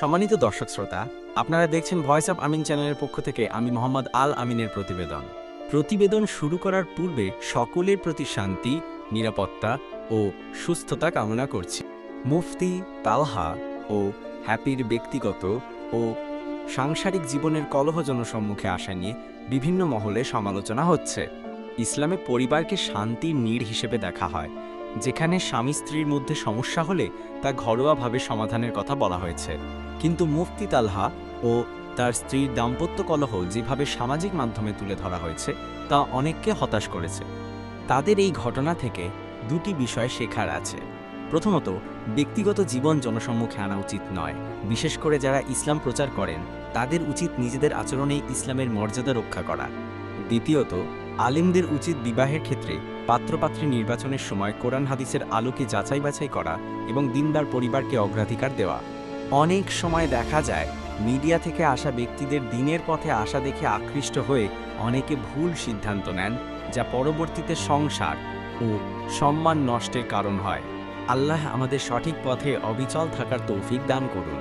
সম্মানিত দর্শক শ্রোতা, আপনারা দেখছেন ভয়েস অব আমিন চ্যানেলের পক্ষ থেকে আমি মোহাম্মদ আল আমিনের প্রতিবেদন শুরু করার পূর্বে সকলের প্রতি শান্তি, নিরাপত্তা ও সুস্থতা কামনা করছি। মুফতি তালহা ও হ্যাপির ব্যক্তিগত ও সাংসারিক জীবনের কলহ জনসম্মুখে আসা নিয়ে বিভিন্ন মহলে সমালোচনা হচ্ছে। ইসলামে পরিবারকে শান্তির নীড় হিসেবে দেখা হয়, যেখানে স্বামী স্ত্রীর মধ্যে সমস্যা হলে তা ঘরোয়াভাবে সমাধানের কথা বলা হয়েছে। কিন্তু মুফতি তালহা ও তার স্ত্রীর দাম্পত্য কলহ যেভাবে সামাজিক মাধ্যমে তুলে ধরা হয়েছে তা অনেককে হতাশ করেছে। তাদের এই ঘটনা থেকে দুটি বিষয় শেখার আছে। প্রথমত, ব্যক্তিগত জীবন জনসম্মুখে আনা উচিত নয়। বিশেষ করে যারা ইসলাম প্রচার করেন তাদের উচিত নিজেদের আচরণে ইসলামের মর্যাদা রক্ষা করা। দ্বিতীয়ত, আলেমদের উচিত বিবাহের ক্ষেত্রে পাত্রপাত্রী নির্বাচনের সময় কোরআন হাদিসের আলোকে যাচাই বাছাই করা এবং দিনদার পরিবারকে অগ্রাধিকার দেওয়া। অনেক সময় দেখা যায় মিডিয়া থেকে আসা ব্যক্তিদের দিনের পথে আসা দেখে আকৃষ্ট হয়ে অনেকে ভুল সিদ্ধান্ত নেন, যা পরবর্তীতে সংসার ও সম্মান নষ্টের কারণ হয়। আল্লাহ আমাদের সঠিক পথে অবিচল থাকার তৌফিক দান করুন।